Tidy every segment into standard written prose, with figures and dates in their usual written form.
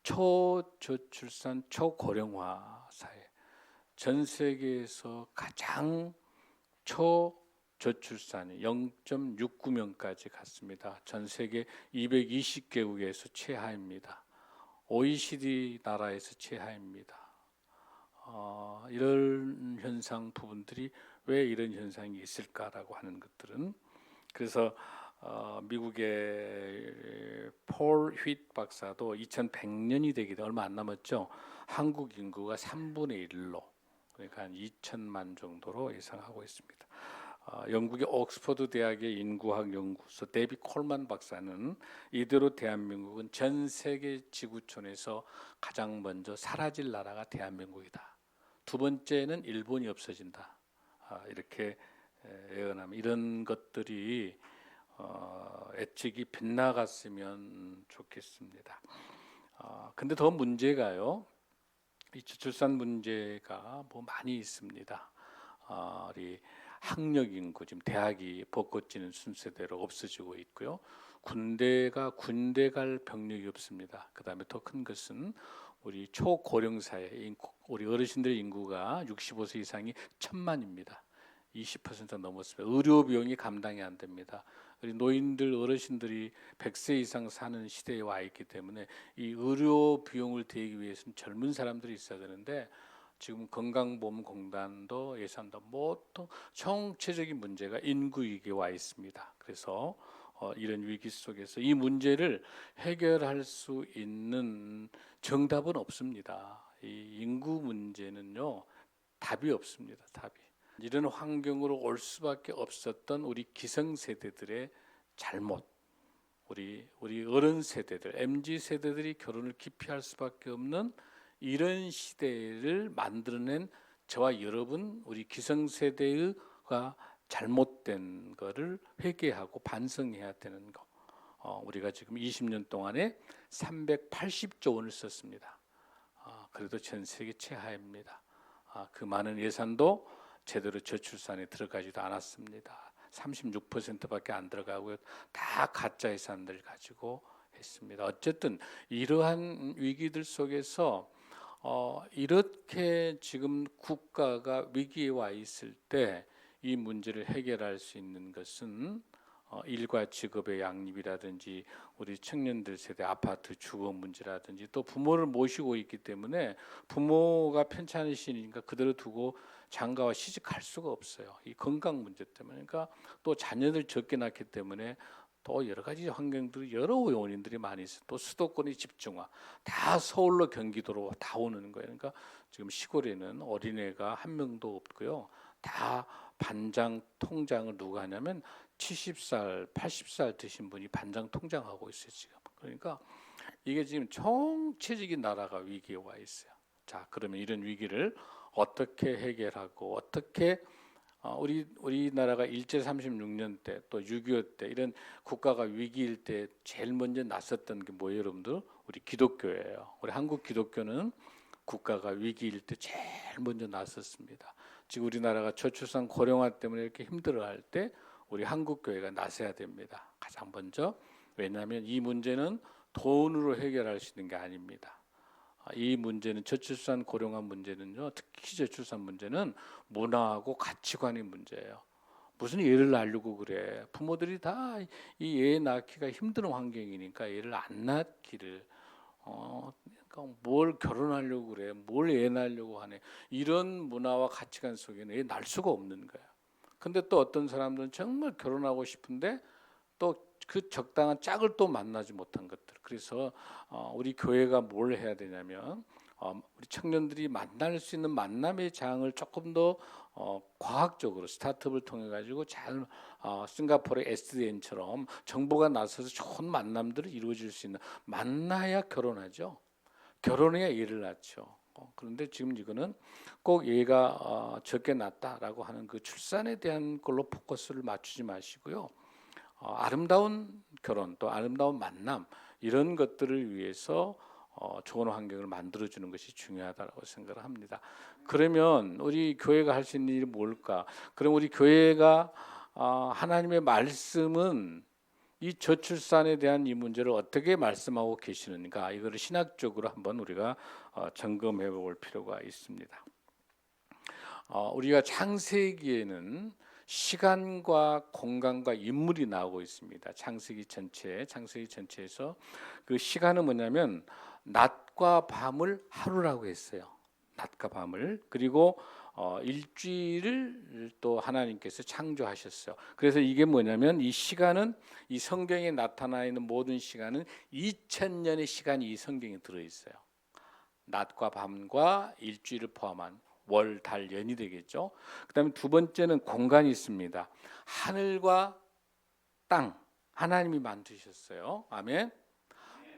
초저출산 초고령화 사회, 전 세계에서 가장 초저출산이 0.69명까지 갔습니다. 전 세계 220개국에서 최하입니다. OECD 나라에서 최하입니다. 이런 현상 부분들이 왜 이런 현상이 있을까라고 하는 것들은, 그래서 미국의 폴 휘트 박사도 2100년이 되기도 얼마 안 남았죠. 한국 인구가 3분의 1로, 그러니까 한 2천만 정도로 예상하고 있습니다. 영국의 옥스퍼드 대학의 인구학 연구소 데이비 콜만 박사는 이대로 대한민국은 전 세계 지구촌에서 가장 먼저 사라질 나라가 대한민국이다. 두 번째는 일본이 없어진다. 이렇게 예언하면, 이런 것들이 예측이 빗나갔으면 좋겠습니다. 근데 더 문제가요, 이 저출산 문제가 뭐 많이 있습니다. 우리 학력 인구, 지금 대학이 벚꽃 지는 순서대로 없어지고 있고요. 군대 갈 병력이 없습니다. 그 다음에 더 큰 것은 우리 초고령 사회, 우리 어르신들의 인구가 65세 이상이 1000만입니다. 20% 넘었습니다. 의료 비용이 감당이 안 됩니다. 우리 노인들, 어르신들이 100세 이상 사는 시대에 와 있기 때문에 이 의료 비용을 대기 위해서는 젊은 사람들이 있어야 되는데, 지금 건강보험공단도 예산도 모두 총체적인 문제가 인구 위기에 와 있습니다. 그래서 이런 위기 속에서 이 문제를 해결할 수 있는 정답은 없습니다. 이 인구 문제는요, 답이 없습니다. 답이. 이런 환경으로 올 수밖에 없었던 우리 기성세대들의 잘못, 우리 어른 세대들, MZ 세대들이 결혼을 기피할 수밖에 없는 이런 시대를 만들어낸 저와 여러분, 우리 기성세대가 잘못된 거를 회개하고 반성해야 되는 거. 우리가 지금 20년 동안에 380조 원을 썼습니다. 그래도 전 세계 최하입니다. 그 많은 예산도 제대로 저출산에 들어가지도 않았습니다. 36%밖에 안 들어가고요. 다 가짜 예산들 가지고 했습니다. 어쨌든 이러한 위기들 속에서 이렇게 지금 국가가 위기에 와 있을 때 이 문제를 해결할 수 있는 것은 일과 직업의 양립이라든지, 우리 청년들 세대 아파트 주거 문제라든지, 또 부모를 모시고 있기 때문에 부모가 편찮으시니까 그대로 두고 장가와 시집갈 수가 없어요. 이 건강 문제 때문에. 그러니까 또 자녀들 적게 낳기 때문에 또 여러 가지 환경들이, 여러 원인들이 많이 있어요. 또 수도권의 집중화, 다 서울로 경기도로 다 오는 거예요. 그러니까 지금 시골에는 어린애가 한 명도 없고요. 다 반장 통장을 누가 하냐면 70살, 80살 드신 분이 반장 통장하고 있어요, 지금. 그러니까 이게 지금 총체적인 나라가 위기에 와 있어요. 자, 그러면 이런 위기를 어떻게 해결하고, 어떻게 우리나라가 일제 36년 때, 또 6.25 때 이런 국가가 위기일 때 제일 먼저 나섰던 게 뭐예요, 여러분들? 우리 기독교예요. 우리 한국 기독교는 국가가 위기일 때 제일 먼저 나섰습니다. 지금 우리나라가 저출산 고령화 때문에 이렇게 힘들어할 때 우리 한국 교회가 나서야 됩니다. 가장 먼저. 왜냐하면 이 문제는 돈으로 해결할 수 있는 게 아닙니다. 이 문제는, 저출산 고령화 문제는요, 특히 저출산 문제는 문화하고 가치관의 문제예요. 무슨 애를 낳으려고 그래. 부모들이 다 이 애 낳기가 힘든 환경이니까 애를 안 낳기를, 그러니까 뭘 결혼하려고 그래, 뭘 애 낳으려고 하네. 이런 문화와 가치관 속에는 애 낳을 수가 없는 거예요. 근데 또 어떤 사람들은 정말 결혼하고 싶은데 또 그 적당한 짝을 또 만나지 못한 것들. 그래서 우리 교회가 뭘 해야 되냐면, 우리 청년들이 만날 수 있는 만남의 장을 조금 더 과학적으로 스타트업을 통해 가지고 잘, 싱가포르의 SDN처럼 정부가 나서서 좋은 만남들을 이루어질 수 있는, 만나야 결혼하죠. 결혼해야 애를 낳죠. 그런데 지금 이거는 꼭 얘가 적게 낳았다라고 하는 그 출산에 대한 걸로 포커스를 맞추지 마시고요. 아름다운 결혼, 또 아름다운 만남, 이런 것들을 위해서 좋은 환경을 만들어주는 것이 중요하다고 생각을 합니다. 그러면 우리 교회가 할 수 있는 일이 뭘까? 그럼 우리 교회가 하나님의 말씀은 이 저출산에 대한 이 문제를 어떻게 말씀하고 계시는가, 이거를 신학적으로 한번 우리가 점검해 볼 필요가 있습니다. 우리가 창세기에는 시간과 공간과 인물이 나오고 있습니다. 창세기 전체에서 그 시간은 뭐냐면 낮과 밤을 하루라고 했어요. 낮과 밤을. 그리고 일주일을 또 하나님께서 창조하셨어요. 그래서 이게 뭐냐면 이 시간은, 이 성경에 나타나 있는 모든 시간은 2000년의 시간이 이 성경에 들어 있어요. 낮과 밤과 일주일을 포함한 월, 달, 연이 되겠죠. 그다음에 두 번째는 공간이 있습니다. 하늘과 땅 하나님이 만드셨어요. 아멘.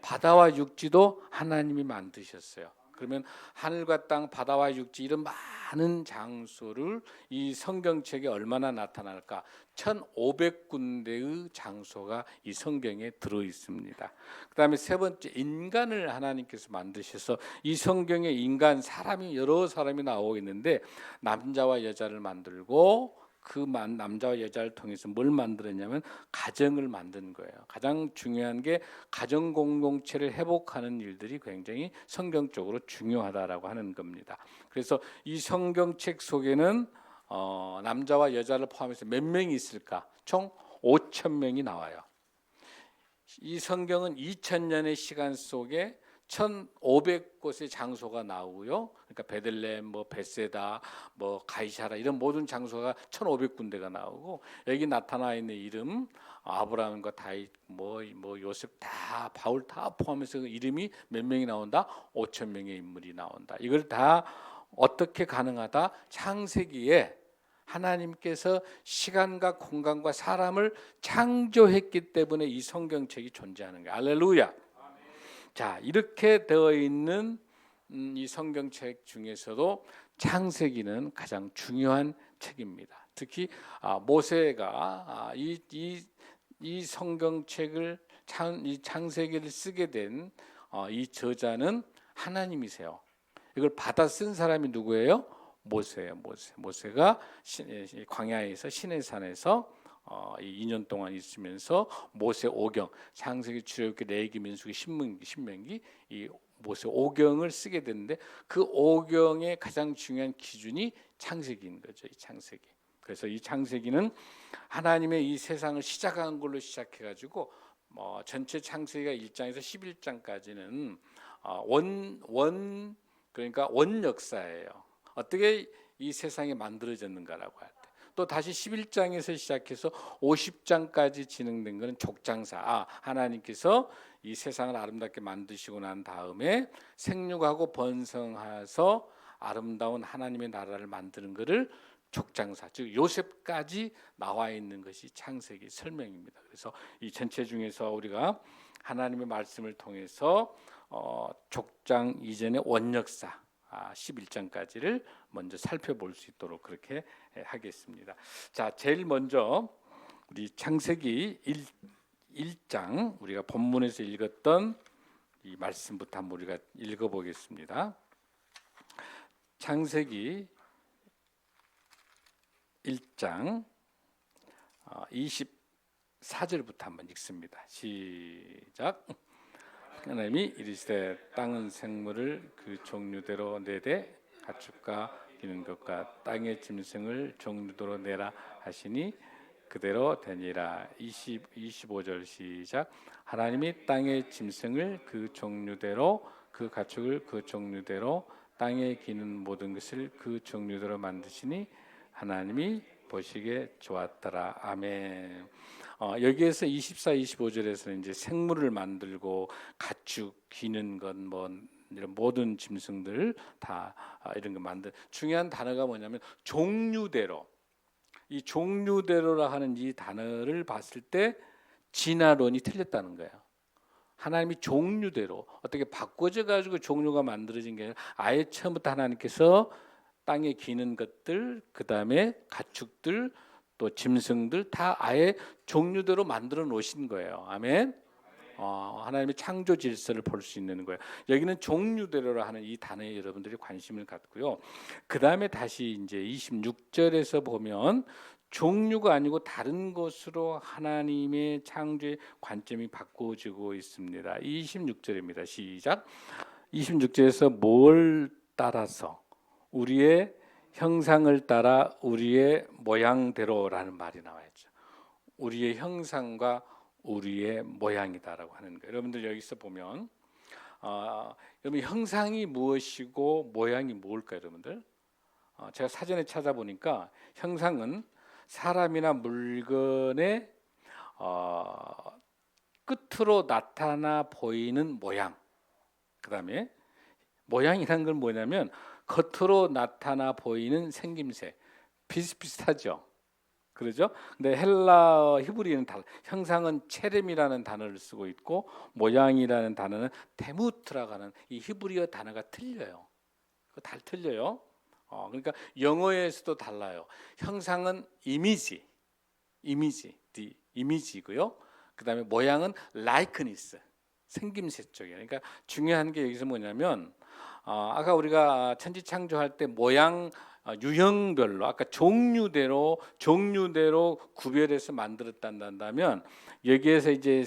바다와 육지도 하나님이 만드셨어요. 그러면 하늘과 땅, 바다와 육지 이런 많은 장소를 이 성경책에 얼마나 나타날까? 1500군데의 장소가 이 성경에 들어 있습니다. 그다음에 세 번째, 인간을 하나님께서 만드셔서 이 성경에 인간, 사람이 여러 사람이 나오고 있는데 남자와 여자를 만들고 그 남자와 여자를 통해서 뭘 만들었냐면 가정을 만든 거예요. 가장 중요한 게 가정 공동체를 회복하는 일들이 굉장히 성경적으로 중요하다라고 하는 겁니다. 그래서 이 성경책 속에는 남자와 여자를 포함해서 몇 명이 있을까? 총 5,000명이 나와요. 이 성경은 2000년의 시간 속에 1500곳의 장소가 나오고요. 그러니까 베들레헴, 뭐 베세다, 뭐 가이사라 이런 모든 장소가 1500군데가 나오고, 여기 나타나 있는 이름 아브라함과 다윗, 뭐 요셉 다, 바울 다 포함해서 그 이름이 몇 명이 나온다? 5,000명의 인물이 나온다. 이걸 다 어떻게 가능하다? 창세기에 하나님께서 시간과 공간과 사람을 창조했기 때문에 이 성경책이 존재하는 거예요. 할렐루야. 자, 이렇게 되어 있는 이 성경책 중에서도 창세기는 가장 중요한 책입니다. 특히 모세가 이 성경책을 이 창세기를 쓰게 된 이 저자는 하나님이세요. 이걸 받아 쓴 사람이 누구예요? 모세예요. 모세가 광야에서 시내산에서 2년 동안 있으면서 모세 오경, 창세기, 출애굽기, 레위기, 민수기, 신명기 이 모세 오경을 쓰게 됐는데 그 오경의 가장 중요한 기준이 창세기인 거죠. 이 창세기. 그래서 이 창세기는 하나님의 이 세상을 시작한 걸로 시작해가지고 전체 창세기가 1장에서 11장까지는 그러니까 원 역사예요. 어떻게 이 세상이 만들어졌는가라고 할 때. 또 다시 11장에서 시작해서 50장까지 진행된 것은 족장사. 하나님께서 이 세상을 아름답게 만드시고 난 다음에 생육하고 번성해서 아름다운 하나님의 나라를 만드는 것을 족장사, 즉 요셉까지 나와 있는 것이 창세기 설명입니다. 그래서 이 전체 중에서 우리가 하나님의 말씀을 통해서 족장 이전의 원역사 11장까지를 먼저 살펴볼 수 있도록 그렇게 하겠습니다. 자, 제일 먼저 우리 창세기 1장 우리가 본문에서 읽었던 이 말씀부터 한번 우리가 읽어보겠습니다. 창세기 1장 24절부터 한번 읽습니다. 시작. 하나님이 이르시되 땅은 생물을 그 종류대로 내되 가축과 기는 것과 땅의 짐승을 종류대로 내라 하시니 그대로 되니라. 25절 시작. 하나님이 땅의 짐승을 그 종류대로 그 가축을 그 종류대로 땅에 기는 모든 것을 그 종류대로 만드시니 하나님이 보시기에 좋았더라. 아멘. 여기에서 24, 25절에서는 이제 생물을 만들고 가축, 기는 것, 뭐 이런 모든 짐승들 다 이런 거 만들. 중요한 단어가 뭐냐면 종류대로. 이 종류대로라 하는 이 단어를 봤을 때 진화론이 틀렸다는 거예요. 하나님이 종류대로 어떻게 바꿔져 가지고 종류가 만들어진 게 아니라 아예 처음부터 하나님께서 땅에 기는 것들, 그 다음에 가축들, 또 짐승들 다 아예 종류대로 만들어 놓으신 거예요. 아멘. 하나님의 창조 질서를 볼 수 있는 거예요. 여기는 종류대로라 하는 이 단어에 여러분들이 관심을 갖고요. 그 다음에 다시 이제 26절에서 보면 종류가 아니고 다른 것으로 하나님의 창조의 관점이 바꿔지고 있습니다. 26절입니다. 시작. 26절에서 뭘 따라서 우리의 형상을 따라 우리의 모양대로라는 말이 나와있죠. 우리의 형상과 우리의 모양이다라고 하는 거예요. 여러분들 여기서 보면 여러분 형상이 무엇이고 모양이 뭘까요, 여러분들? 제가 사전에 찾아보니까 형상은 사람이나 물건의 끝으로 나타나 보이는 모양. 그다음에 모양이란 건 뭐냐면 겉으로 나타나 보이는 생김새. 비슷비슷하죠. 그러죠? 근데 헬라 히브리어는 형상은 체렘이라는 단어를 쓰고 있고 모양이라는 단어는 데무트라고 하는 이 히브리어 단어가 틀려요. 다 틀려요. 그러니까 영어에서도 달라요. 형상은 이미지고요. 그다음에 모양은 likeness, 생김새 쪽이에요. 그러니까 중요한 게 여기서 뭐냐면 아까 우리가 천지창조할 때 모양 유형별로 아까 종류대로 구별해서 만들었단다면 여기에서 이제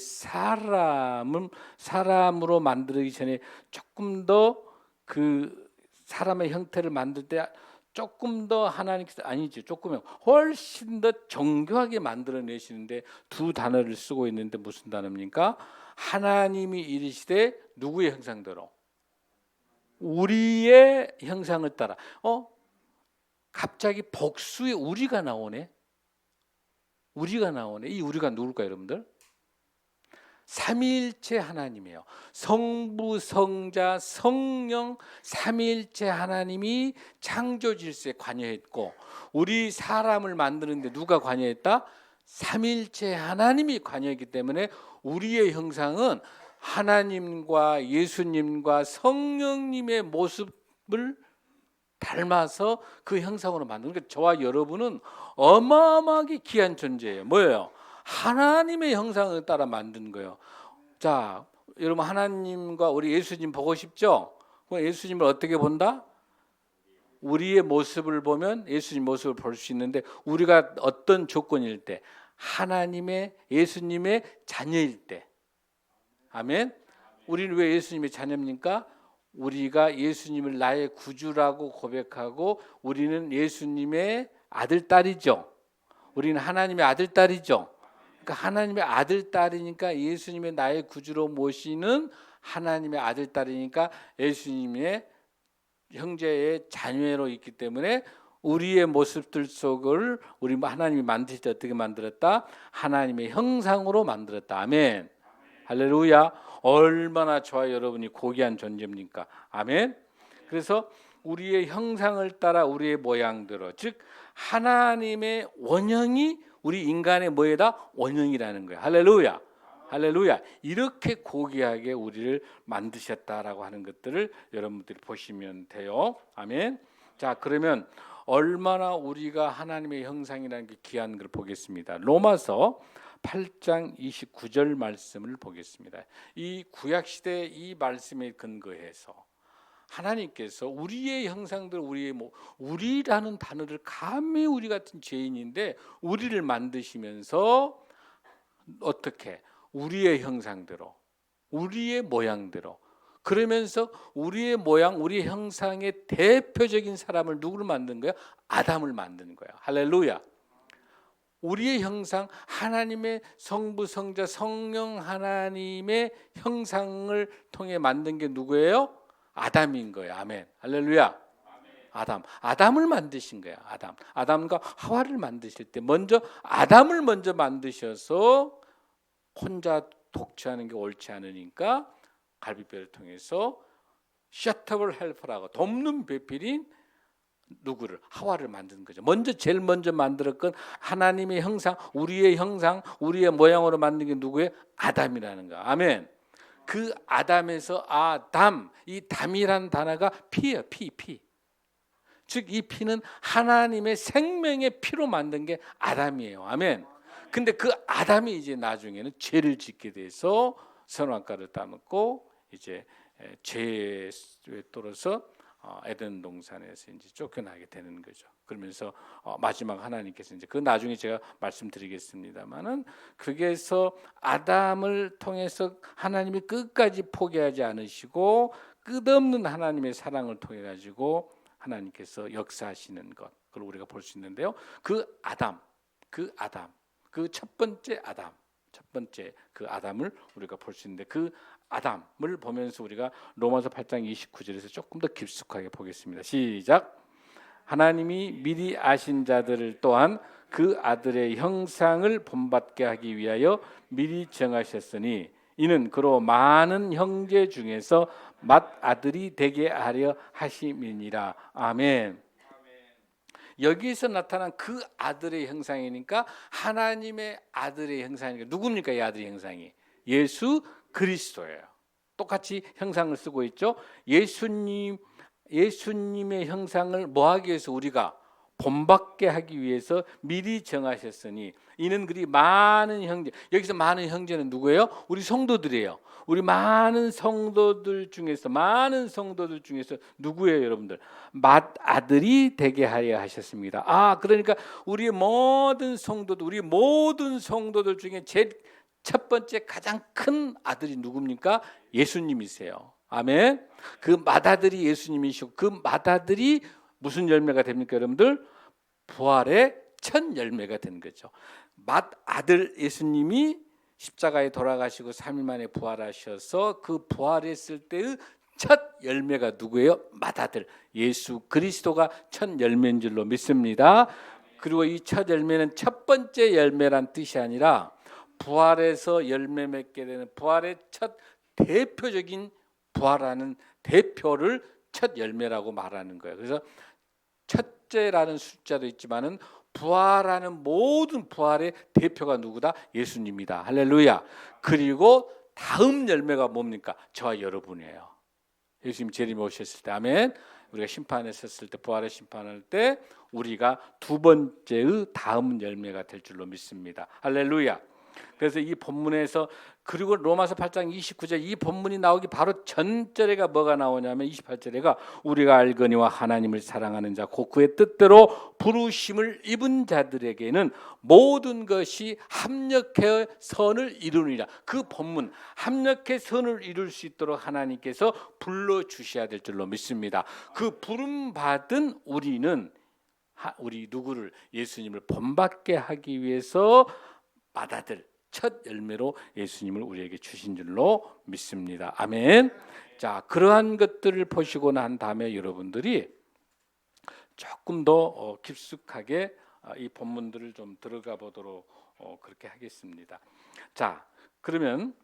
사람으로 만들기 전에 조금 더 그 사람의 형태를 만들 때 조금 더 하나님께서 아니죠. 조금은 훨씬 더 정교하게 만들어내시는데 두 단어를 쓰고 있는데 무슨 단어입니까? 하나님이 이르시되 누구의 형상대로? 우리의 형상을 따라. 갑자기 복수의 우리가 나오네. 이 우리가 누굴까요, 여러분들? 삼위일체 하나님이에요. 성부, 성자, 성령 삼위일체 하나님이 창조 질서에 관여했고 우리 사람을 만드는데 누가 관여했다? 삼위일체 하나님이 관여했기 때문에 우리의 형상은 하나님과 예수님과 성령님의 모습을 닮아서 그 형상으로 만든. 그러니까 저와 여러분은 어마어마하게 귀한 존재예요. 뭐예요? 하나님의 형상을 따라 만든 거예요. 자, 여러분 하나님과 우리 예수님 보고 싶죠? 그럼 예수님을 어떻게 본다? 우리의 모습을 보면 예수님 모습을 볼 수 있는데 우리가 어떤 조건일 때? 하나님의 예수님의 자녀일 때. 아멘. 우리는 왜 예수님의 자녀입니까? 우리가 예수님을 나의 구주라고 고백하고 우리는 예수님의 아들 딸이죠. 우리는 하나님의 아들 딸이죠. 그러니까 하나님의 아들 딸이니까 예수님의 나의 구주로 모시는 하나님의 아들 딸이니까 예수님의 형제의 자녀로 있기 때문에 우리의 모습들 속을 우리 하나님이 만드실 때 어떻게 만들었다? 하나님의 형상으로 만들었다. 아멘. 할렐루야. 얼마나 저와 여러분이 고귀한 존재입니까? 아멘. 그래서 우리의 형상을 따라 우리의 모양대로, 즉 하나님의 원형이 우리 인간의 뭐에다? 원형이라는 거예요. 할렐루야. 할렐루야. 이렇게 고귀하게 우리를 만드셨다라고 하는 것들을 여러분들이 보시면 돼요. 아멘. 자, 그러면 얼마나 우리가 하나님의 형상이라는 게 귀한 걸 보겠습니다. 로마서 8장 29절 말씀을 보겠습니다. 이 구약시대 이 말씀에 근거해서 하나님께서 우리의 형상들, 우리라는 단어를 감히 우리 같은 죄인인데 우리를 만드시면서 어떻게? 우리의 형상대로, 우리의 모양대로. 그러면서 우리의 모양, 우리의 형상의 대표적인 사람을 누구를 만든 거야? 아담을 만든 거야. 할렐루야. 우리의 형상, 하나님의 성부, 성자, 성령 하나님의 형상을 통해 만든 게 누구예요? 아담인 거예요. 아멘. 할렐루야. 아담을 만드신 거야. 아담과 하와를 만드실 때 먼저 아담을 먼저 만드셔서 혼자 독취하는 게 옳지 않으니까 갈비뼈를 통해서 셔터블 헬퍼라고 돕는 배필인 누구를? 하와를 만드는 거죠. 제일 먼저 만들었건 하나님의 형상, 우리의 형상, 우리의 모양으로 만든 게 누구예요? 아담이라는 거. 아멘. 그 아담에서 아담, 이 담이라는 단어가 피예요. 피. 즉 이 피는 하나님의 생명의 피로 만든 게 아담이에요. 아멘. 근데 그 아담이 이제 나중에는 죄를 짓게 돼서 선악과를 따먹고 이제 죄에 떨어서 에덴 동산에서 이제 쫓겨나게 되는 거죠. 그러면서 마지막 하나님께서 이제 그 나중에 제가 말씀드리겠습니다만은 거기에서 아담을 통해서 하나님이 끝까지 포기하지 않으시고 끝없는 하나님의 사랑을 통해 가지고 하나님께서 역사하시는 것, 그걸 우리가 볼 수 있는데요. 그 첫 번째 아담을 우리가 볼 수 있는데, 그 아담을 보면서 우리가 로마서 8장 29절에서 조금 더 깊숙하게 보겠습니다. 시작. 하나님이 미리 아신 자들을 또한 그 아들의 형상을 본받게 하기 위하여 미리 정하셨으니 이는 그로 많은 형제 중에서 맏아들이 되게 하려 하심이니라. 아멘. 여기서 나타난 그 아들의 형상이니까 하나님의 아들의 형상이니까 누굽니까? 이 아들의 형상이 예수 그리스도예요. 똑같이 형상을 쓰고 있죠. 예수님의 형상을 뭐하기 위해서? 우리가 본받게 하기 위해서 미리 정하셨으니 이는 그리 많은 형제. 여기서 많은 형제는 누구예요? 우리 성도들이에요. 우리 많은 성도들 중에서 누구예요, 여러분들? 맏아들이 되게 하려 하셨습니다. 그러니까 우리 모든 성도들 중에 제일 첫 번째 가장 큰 아들이 누굽니까? 예수님이세요. 아멘. 그 맏아들이 예수님이시고, 그 맏아들이 무슨 열매가 됩니까, 여러분들? 부활의 첫 열매가 된 거죠. 맏아들 예수님이 십자가에 돌아가시고 3일 만에 부활하셔서 그 부활했을 때의 첫 열매가 누구예요? 맏아들 예수 그리스도가 첫 열매인 줄로 믿습니다. 그리고 이 첫 열매는 첫 번째 열매란 뜻이 아니라 부활에서 열매 맺게 되는 부활의 첫 대표적인, 부활하는 대표를 첫 열매라고 말하는 거예요. 그래서 첫째라는 숫자도 있지만은 부활하는 모든 부활의 대표가 누구다? 예수님이다. 할렐루야. 그리고 다음 열매가 뭡니까? 저와 여러분이에요. 예수님 재림에 오셨을 때, 아멘. 우리가 심판에 섰을 때, 부활의 심판할 때 우리가 두 번째의 다음 열매가 될 줄로 믿습니다. 할렐루야. 그래서 이 본문에서, 그리고 로마서 8장 29절 이 본문이 나오기 바로 전절에가 뭐가 나오냐면 28절에가 우리가 알거니와 하나님을 사랑하는 자 곧 그의 뜻대로 부르심을 입은 자들에게는 모든 것이 합력해 선을 이루느니라. 그 본문, 합력해 선을 이룰 수 있도록 하나님께서 불러주셔야 될 줄로 믿습니다. 그 부름받은 우리는 우리 누구를? 예수님을 본받게 하기 위해서 맏아들 첫 열매로 예수님을 우리에게 주신 줄로 믿습니다. 아멘. 자, 그러한 것들을 보시고 난 다음에 여러분들이 조금 더 깊숙하게 이 본문들을 좀 들어가 보도록 그렇게 하겠습니다. 자, 그러면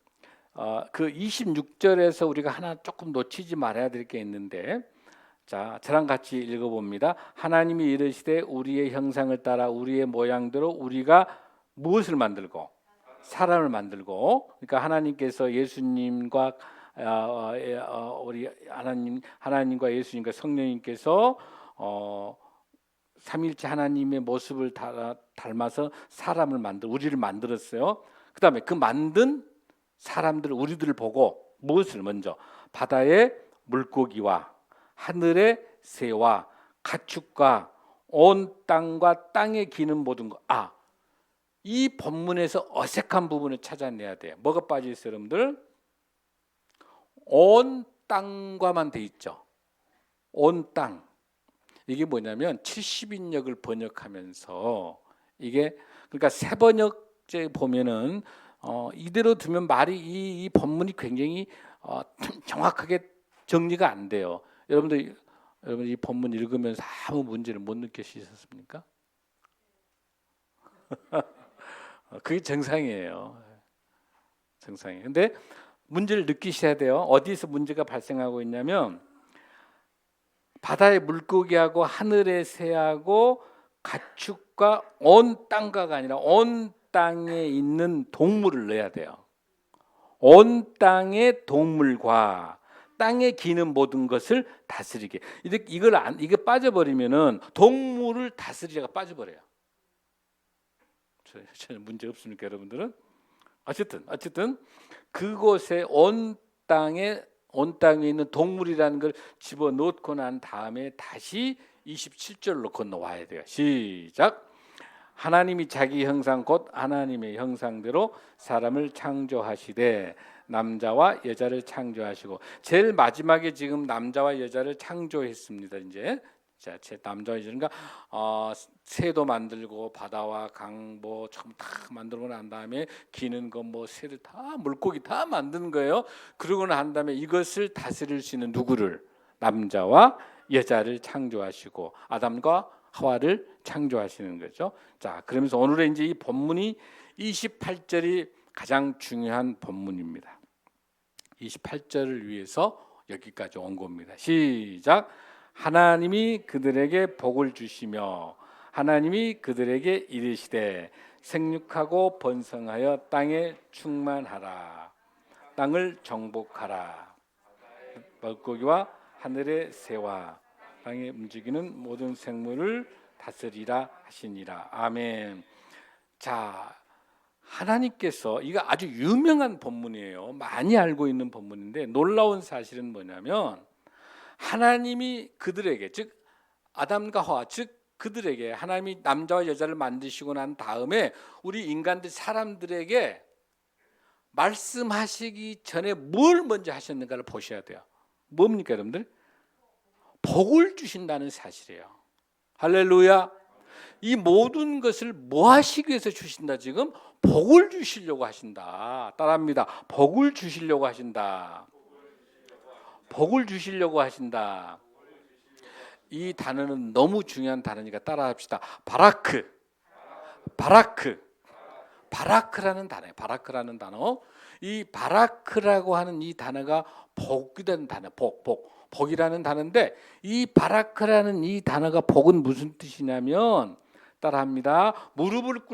그 26절에서 우리가 하나 조금 놓치지 말아야 될 게 있는데, 자, 저랑 같이 읽어봅니다. 하나님이 이르시되 우리의 형상을 따라 우리의 모양대로 우리가 무엇을 만들고? 사람을 만들고. 그러니까 하나님께서 예수님과 우리 하나님과 예수님과 성령님께서 삼일체 하나님의 모습을 닮아서 사람을 우리를 만들었어요. 그다음에 그 만든 사람들, 우리들을 보고 무엇을 먼저? 바다의 물고기와 하늘의 새와 가축과 온 땅과 땅에 기는 모든 것. 이 본문에서 어색한 부분을 찾아내야 돼요. 뭐가 빠져 있어요, 여러분들? 온 땅과만 돼 있죠. 온 땅. 이게 뭐냐면 70인역을 번역하면서 이게, 그러니까 새 번역제 보면은 이대로 두면 말이 이 본문이 굉장히 정확하게 정리가 안 돼요. 여러분 이 본문 읽으면서 아무 문제를 못 느끼셨습니까? 그게 정상이에요. 정상이에요. 근데 문제를 느끼셔야 돼요. 어디서 문제가 발생하고 있냐면 바다의 물고기하고 하늘의 새하고 가축과 온 땅과가 아니라 온 땅에 있는 동물을 넣어야 돼요. 온 땅의 동물과 땅에 기는 모든 것을 다스리게. 이게 빠져버리면은 동물을 다스리자가 빠져버려요. 전혀 문제 없습니까, 여러분들은? 어쨌든 그곳에 온 땅에 있는 동물이라는 걸 집어넣고 난 다음에 다시 27절로 건너와야 돼요. 시작. 하나님이 자기 형상 곧 하나님의 형상대로 사람을 창조하시되 남자와 여자를 창조하시고, 제일 마지막에 지금 남자와 여자를 창조했습니다. 이제 자, 남자와 여자가 새도 만들고 바다와 강 뭐 전부 다 만들고 난 다음에 기는 거 뭐 새를 다 물고기 다 만드는 거예요. 그러고 난 다음에 이것을 다스릴 수 있는 누구를? 남자와 여자를 창조하시고 아담과 하와를 창조하시는 거죠. 자, 그러면서 오늘의 이제 이 본문이 28절이 가장 중요한 본문입니다. 28절을 위해서 여기까지 온 겁니다. 시작. 하나님이 그들에게 복을 주시며 하나님이 그들에게 이르시되 생육하고 번성하여 땅에 충만하라. 땅을 정복하라. 물고기와 하늘의 새와 땅에 움직이는 모든 생물을 다스리라 하시니라. 아멘. 자, 하나님께서, 이거 아주 유명한 본문이에요. 많이 알고 있는 본문인데 놀라운 사실은 뭐냐면 하나님이 그들에게, 즉 아담과 하와, 즉 그들에게 하나님이 남자와 여자를 만드시고 난 다음에 우리 인간들 사람들에게 말씀하시기 전에 뭘 먼저 하셨는가를 보셔야 돼요. 뭡니까 여러분들? 복을 주신다는 사실이에요. 할렐루야. 이 모든 것을 뭐 하시기 위해서 주신다? 지금 복을 주시려고 하신다. 따라합니다. 복을 주시려고 하신다. 복을 주시려고 하신다. 이 단어는 너무 중요한 단어니까 따라합시다. 바라크. 바라크라는 단어예요. 바라크라는 단어. 이 바라크라고 하는 이 단어가 복이라는 단어. 복이라는 단어인데, 이 바라크라는 이 단어가 복은 무슨 뜻이냐면, 따라합니다. 무릎을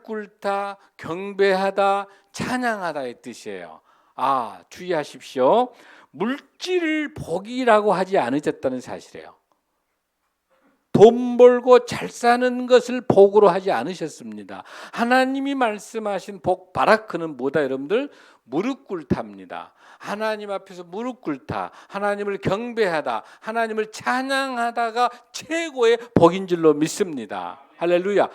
꿇다, 경배하다, 찬양하다의 뜻이에요. 주의하십시오. 물질을 복이라고 하지 않으셨다는 사실이에요. 돈 벌고 잘 사는 것을 복으로 하지 않으셨습니다. 하나님이 말씀하신 복, 바라크는 뭐다 여러분들? 무릎 꿇다입니다. 하나님 앞에서 무릎 꿇다, 하나님을 경배하다, 하나님을 찬양하다가 최고의 복인 줄로 믿습니다. 할렐루야.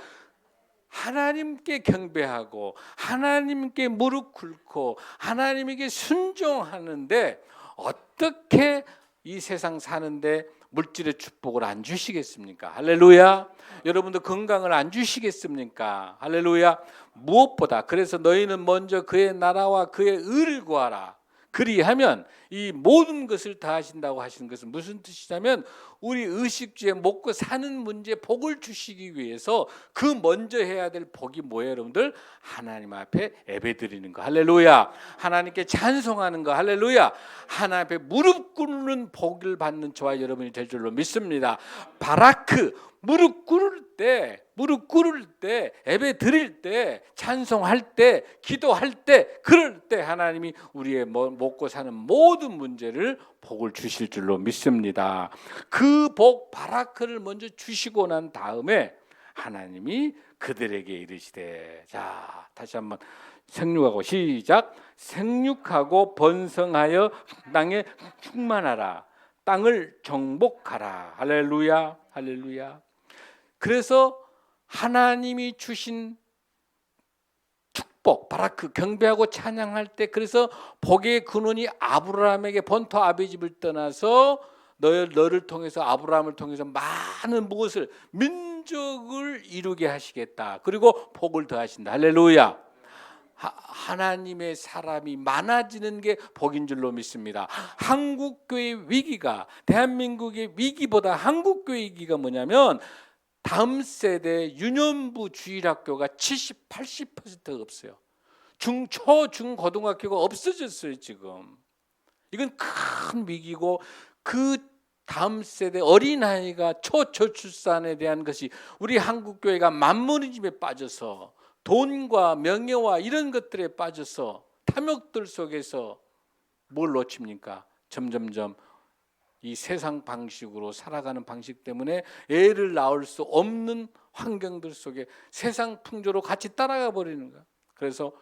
하나님께 경배하고 하나님께 무릎 꿇고 하나님에게 순종하는데 어떻게 이 세상 사는데 물질의 축복을 안 주시겠습니까? 할렐루야. 여러분도 건강을 안 주시겠습니까? 할렐루야. 무엇보다 그래서 너희는 먼저 그의 나라와 그의 의를 구하라. 그리하면 이 모든 것을 다 하신다고 하시는 것은 무슨 뜻이냐면 우리 의식주에 먹고 사는 문제에 복을 주시기 위해서 그 먼저 해야 될 복이 뭐예요 여러분들? 하나님 앞에 예배드리는 거. 할렐루야. 하나님께 찬송하는 거. 할렐루야. 하나님 앞에 무릎 꿇는 복을 받는 저와 여러분이 될 줄로 믿습니다. 바라크, 무릎 꿇을 때, 예배 드릴 때, 찬송할 때, 기도할 때, 그럴 때 하나님이 우리의 먹고 사는 모든 문제를 복을 주실 줄로 믿습니다. 그 복 바라크를 먼저 주시고 난 다음에 하나님이 그들에게 이르시되, 자 다시 한번 생육하고 시작. 생육하고 번성하여 땅에 충만하라. 땅을 정복하라. 할렐루야. 할렐루야. 그래서 하나님이 주신 축복, 바라크, 경배하고 찬양할 때, 그래서 복의 근원이 아브라함에게 본토 아비집을 떠나서 너를 통해서, 아브라함을 통해서 많은 무엇을, 민족을 이루게 하시겠다. 그리고 복을 더하신다. 할렐루야. 하나님의 사람이 많아지는 게 복인 줄로 믿습니다. 한국교회 위기가, 대한민국의 위기보다 한국교회 위기가 뭐냐면 다음 세대 유년부 주일학교가 70, 80%가 없어요. 초, 중, 고등학교가 없어졌어요 지금. 이건 큰 위기고, 그 다음 세대 어린아이가 초저출산에 대한 것이, 우리 한국교회가 만모니즘에 빠져서 돈과 명예와 이런 것들에 빠져서 탐욕들 속에서 뭘 놓칩니까? 점점점 이 세상 방식으로 살아가는 방식 때문에 애를 낳을 수 없는 환경들 속에 세상 풍조로 같이 따라가 버리는 거야. 그래서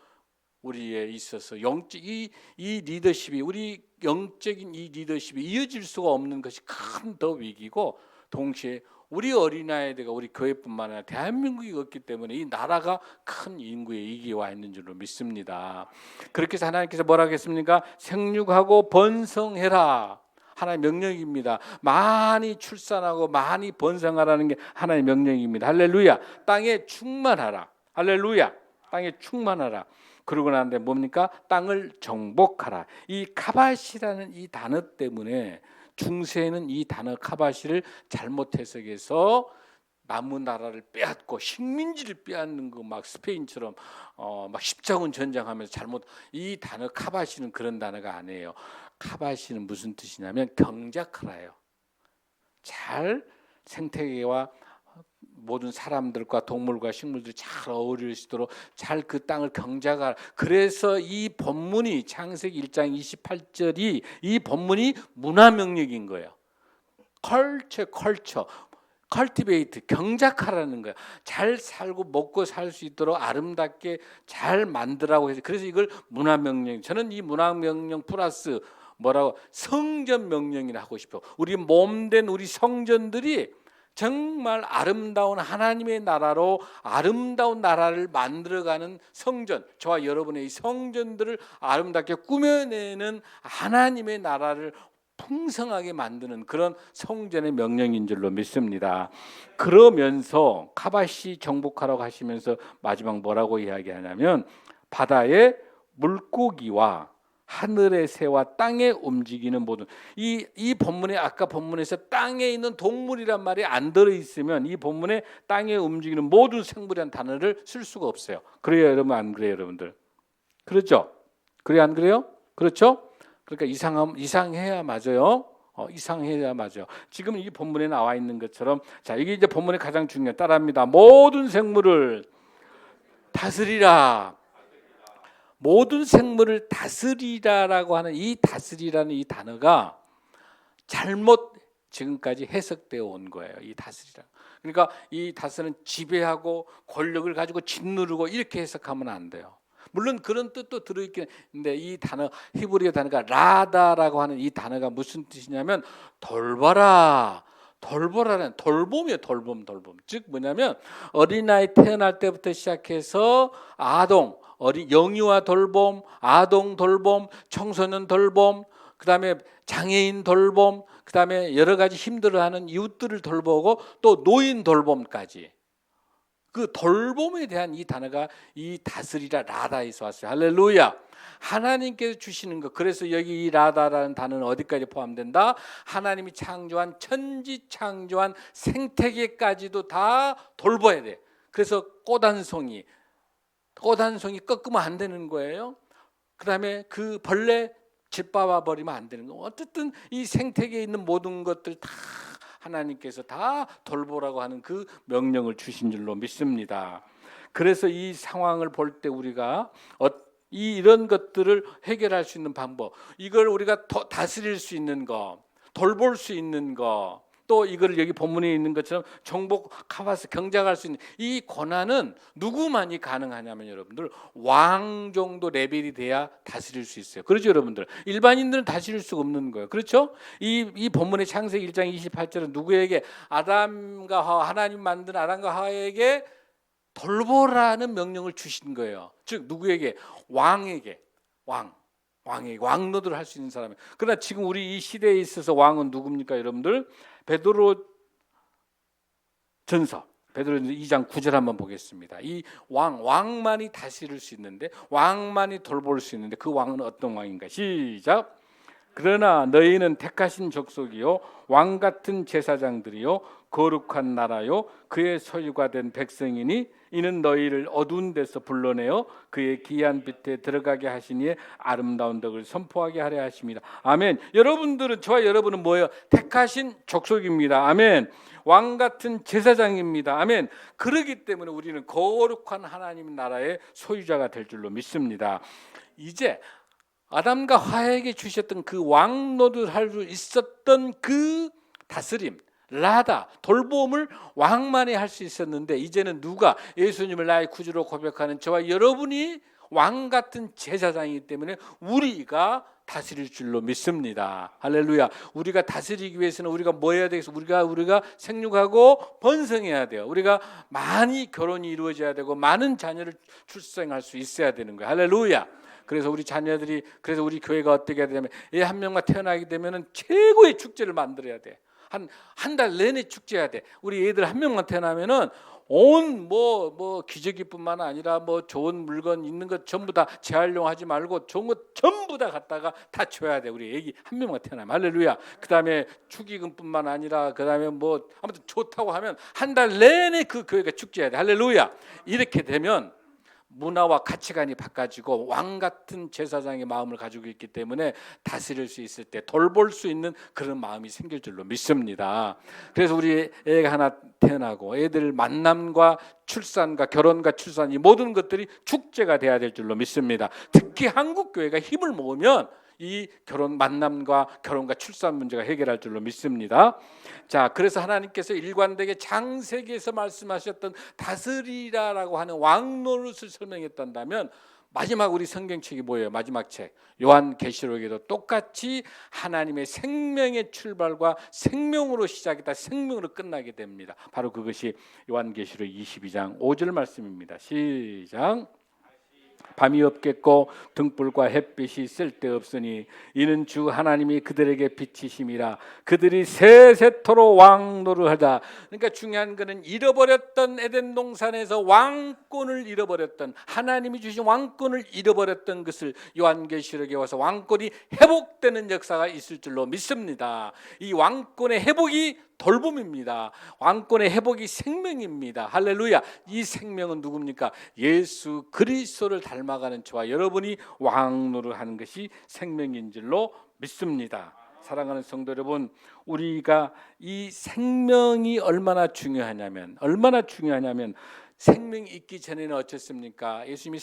우리에 있어서 영적 이 리더십이 우리 영적인 이 리더십이 이어질 수가 없는 것이 큰 더 위기고 동시에 우리 어린아이들과 우리 교회뿐만 아니라 대한민국이 없기 때문에 이 나라가 큰 인구의 위기에 와 있는 줄로 믿습니다. 그렇게 해서 하나님께서 뭐라 하겠습니까? 생육하고 번성해라. 하나님의 명령입니다. 많이 출산하고 많이 번성하라는 게 하나님의 명령입니다. 할렐루야. 땅에 충만하라. 할렐루야. 땅에 충만하라. 그러고 나는데 뭡니까? 땅을 정복하라. 이 카바시라는 이 단어 때문에 중세에는 이 단어 카바시를 잘못 해석해서 남은 나라를 빼앗고 식민지를 빼앗는 거 막 스페인처럼 막 십자군 전쟁하면서 잘못 이 단어 카바시는 그런 단어가 아니에요. 카바시는 무슨 뜻이냐면 경작하라예요. 잘 생태계와 모든 사람들과 동물과 식물들이 잘 어울릴 수 있도록 잘 그 땅을 경작하라. 그래서 이 본문이 창세기 1장 28절이 이 본문이 문화 명령인 거예요. 컬처 컬티베이트 경작하라는 거예요. 잘 살고 먹고 살 수 있도록 아름답게 잘 만들라고 해서 그래서 이걸 문화 명령. 저는 이 문화 명령 플러스 뭐라고 성전 명령이라 하고 싶어요. 우리 몸된 우리 성전들이 정말 아름다운 하나님의 나라로 아름다운 나라를 만들어가는 성전, 저와 여러분의 이 성전들을 아름답게 꾸며내는 하나님의 나라를 풍성하게 만드는 그런 성전의 명령인 줄로 믿습니다. 그러면서 카바시 정복하라고 하시면서 마지막 뭐라고 이야기하냐면 바다의 물고기와 하늘의 새와 땅에 움직이는 모든 이 본문에 아까 본문에서 땅에 있는 동물이란 말이 안 들어있으면 이 본문에 땅에 움직이는 모든 생물이라는 단어를 쓸 수가 없어요. 그래요 여러분? 안 그래요 여러분들? 그렇죠? 그래요 안 그래요? 그렇죠? 그러니까 이상해야 맞아요. 이상해야 맞아요. 지금 이 본문에 나와 있는 것처럼 자 이게 이제 본문의 가장 중요한 따라합니다. 모든 생물을 다스리라. 모든 생물을 다스리라라고 하는 이 다스리라는 이 단어가 잘못 지금까지 해석되어 온 거예요. 이 다스리라. 그러니까 이 다스는 지배하고 권력을 가지고 짓누르고 이렇게 해석하면 안 돼요. 물론 그런 뜻도 들어있긴 한데 이 단어 히브리어 단어가 라다라고 하는 이 단어가 무슨 뜻이냐면 돌봐라. 돌보라는 돌봄이에요. 돌봄. 즉 뭐냐면 어린아이 태어날 때부터 시작해서 아동 영유아 돌봄, 아동 돌봄, 청소년 돌봄, 그다음에 장애인 돌봄, 그다음에 여러 가지 힘들어하는 이웃들을 돌보고 또 노인 돌봄까지 그 돌봄에 대한 이 단어가 이 다스리라 라다에서 왔어요. 할렐루야. 하나님께서 주시는 것. 그래서 여기 이 라다라는 단어는 어디까지 포함된다? 하나님이 창조한 천지 창조한 생태계까지도 다 돌봐야 돼. 그래서 꽃 한 송이 꺾으면 안 되는 거예요. 그다음에 그 벌레 짓밟아 버리면 안 되는 거예요. 어쨌든 이 생태계에 있는 모든 것들 다 하나님께서 다 돌보라고 하는 그 명령을 주신 줄로 믿습니다. 그래서 이 상황을 볼 때 우리가 이런 것들을 해결할 수 있는 방법, 이걸 우리가 다스릴 수 있는 거, 돌볼 수 있는 거, 또 이걸 여기 본문에 있는 것처럼 정복, 카바스, 경작할 수 있는 이 권한은 누구만이 가능하냐면 여러분들 왕 정도 레벨이 돼야 다스릴 수 있어요. 그렇죠 여러분들? 일반인들은 다스릴 수가 없는 거예요. 그렇죠? 이 본문의 창세기 1장 28절은 누구에게? 아담과 하와, 하나님 만든 아담과 하와에게 돌보라는 명령을 주신 거예요. 즉 누구에게? 왕에게. 왕노들을 할 수 있는 사람이에요. 그러나 지금 우리 이 시대에 있어서 왕은 누굽니까 여러분들? 베드로전서 2장 9절 한번 보겠습니다. 이 왕만이 다스릴 수 있는데 왕만이 돌볼 수 있는데 그 왕은 어떤 왕인가? 시작. 그러나 너희는 택하신 족속이요 왕 같은 제사장들이요 거룩한 나라요 그의 소유가 된 백성이니 이는 너희를 어두운 데서 불러내어 그의 기이한 빛에 들어가게 하시니 아름다운 덕을 선포하게 하려 하십니다. 아멘. 여러분들은 저와 여러분은 뭐예요? 택하신 족속입니다. 아멘. 왕 같은 제사장입니다. 아멘. 그러기 때문에 우리는 거룩한 하나님 나라의 소유자가 될 줄로 믿습니다. 이제 아담과 하와에게 주셨던 그 왕노릇 할 수 있었던 그 다스림, 라다, 돌봄을 왕만이 할 수 있었는데 이제는 누가 예수님을 나의 구주로 고백하는 저와 여러분이 왕 같은 제사장이기 때문에 우리가 다스릴 줄로 믿습니다. 할렐루야. 우리가 다스리기 위해서는 우리가 뭐 해야 되겠어? 우리가 생육하고 번성해야 돼요. 우리가 많이 결혼이 이루어져야 되고 많은 자녀를 출생할 수 있어야 되는 거예요. 할렐루야. 그래서 우리 자녀들이, 그래서 우리 교회가 어떻게 해야 되냐면 애 한 명만 태어나게 되면은 최고의 축제를 만들어야 돼. 한 달 내내 축제해야 돼. 우리 애들 한 명만 태어나면은 온 기저귀뿐만 아니라 뭐 좋은 물건 있는 것 전부 다 재활용하지 말고 좋은 것 전부 다 갖다가 다 줘야 돼. 우리 애기 한 명만 태어나면. 할렐루야. 그다음에 축의금뿐만 아니라 그다음에 뭐 아무튼 좋다고 하면 한 달 내내 그 교회가 축제해야 돼. 할렐루야. 이렇게 되면 문화와 가치관이 바꿔지고 왕 같은 제사장의 마음을 가지고 있기 때문에 다스릴 수 있을 때 돌볼 수 있는 그런 마음이 생길 줄로 믿습니다. 그래서 우리 애가 하나 태어나고 애들 만남과 출산과 결혼과 출산 이 모든 것들이 축제가 돼야 될 줄로 믿습니다. 특히 한국 교회가 힘을 모으면 이 만남과 결혼과 출산 문제가 해결할 줄로 믿습니다. 자, 그래서 하나님께서 일관되게 창세기에서 말씀하셨던 다스리라라고 하는 왕 노릇을 설명했단다면 마지막 우리 성경책이 뭐예요? 마지막 책 요한계시록에도 똑같이 하나님의 생명의 출발과 생명으로 시작했다 생명으로 끝나게 됩니다. 바로 그것이 요한계시록 22장 5절 말씀입니다. 시작. 밤이 없겠고 등불과 햇빛이 쓸데없으니 이는 주 하나님이 그들에게 빛이심이라. 그들이 세세토록 왕노릇하다. 그러니까 중요한 것은 잃어버렸던 에덴 동산에서 왕권을 잃어버렸던, 하나님이 주신 왕권을 잃어버렸던 것을 요한계시록에 와서 왕권이 회복되는 역사가 있을 줄로 믿습니다. 이 왕권의 회복이 돌봄입니다. 왕권의 회복이 생명입니다. 할렐루야. 이 생명은 누굽니까? 예수 그리스도를 닮아가는 저와 여러분이 왕노릇하는 것이 생명인 줄로 믿습니다. 사랑하는 성도 여러분, 우리가 이 생명이 얼마나 중요하냐면 생명이 있기 전에는 어땠습니까? 예수님이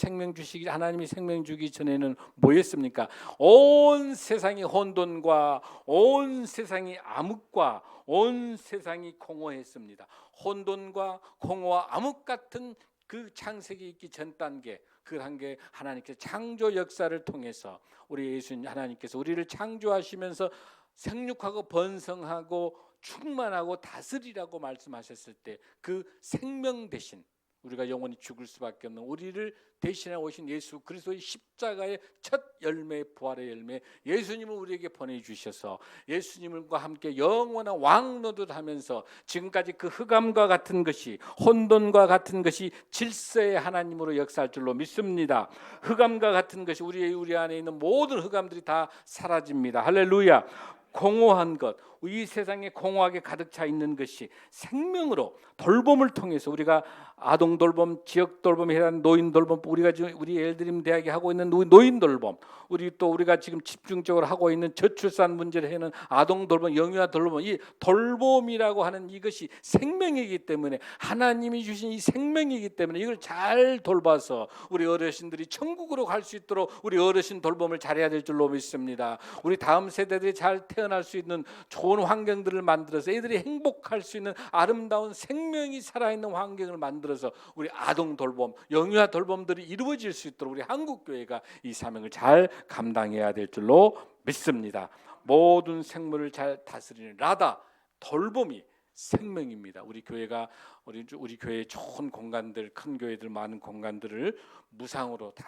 하나님이 생명 주기 전에는 뭐였습니까? 온 세상이 혼돈과 온 세상이 암흑과 온 세상이 공허했습니다. 혼돈과 공허와 암흑 같은 그 창세기 있기 전 단계, 그 단계 하나님께서 창조 역사를 통해서 우리 예수님 하나님께서 우리를 창조하시면서 생육하고 번성하고 충만하고 다스리라고 말씀하셨을 때 그 생명 대신 우리가 영원히 죽을 수밖에 없는 우리를 대신해 오신 예수 그리스도의 십자가의 첫 열매, 부활의 열매, 예수님을 우리에게 보내주셔서 예수님과 함께 영원한 왕노릇하면서 지금까지 그 흑암과 같은 것이, 혼돈과 같은 것이 질서의 하나님으로 역사할 줄로 믿습니다. 흑암과 같은 것이 우리 안에 있는 모든 흑암들이 다 사라집니다. 할렐루야. 공허한 것, 이 세상에 공허하게 가득 차 있는 것이 생명으로 돌봄을 통해서 우리가 아동 돌봄, 지역 돌봄에 해당 노인 돌봄, 우리가 지금 우리 엘드림 대학에 하고 있는 노인 돌봄, 우리가 지금 집중적으로 하고 있는 저출산 문제를 해는 아동 돌봄, 영유아 돌봄, 이 돌봄이라고 하는 이것이 생명이기 때문에 하나님이 주신 이 생명이기 때문에 이걸 잘 돌봐서 우리 어르신들이 천국으로 갈 수 있도록 우리 어르신 돌봄을 잘해야 될 줄로 믿습니다. 우리 다음 세대들이 잘 태어날 수 있는 좋은 환경들을 만들어서 애들이 행복할 수 있는 아름다운 생명이 살아있는 환경을 만들어서 우리 아동 돌봄, 영유아 돌봄들이 이루어질 수 있도록 우리 한국교회가 이 사명을 잘 감당해야 될 줄로 믿습니다. 모든 생물을 잘 다스리는 라다, 돌봄이 생명입니다. 우리 교회가 우리 교회의 좋은 공간들, 큰 교회들 많은 공간들을 무상으로 다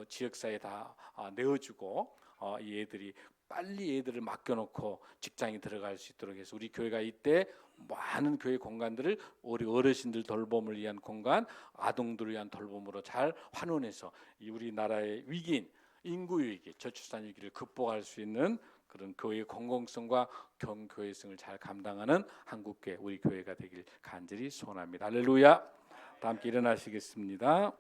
지역사회에 다 내어주고 이 애들이 빨리 애들을 맡겨놓고 직장에 들어갈 수 있도록 해서 우리 교회가 이때 많은 교회 공간들을 우리 어르신들 돌봄을 위한 공간, 아동들을 위한 돌봄으로 잘 환원해서 이 우리나라의 위기인 인구 위기, 저출산 위기를 극복할 수 있는 그런 교회의 공공성과 경교회성을 잘 감당하는 한국교회, 우리 교회가 되길 간절히 소원합니다. 할렐루야. 다 함께 일어나시겠습니다.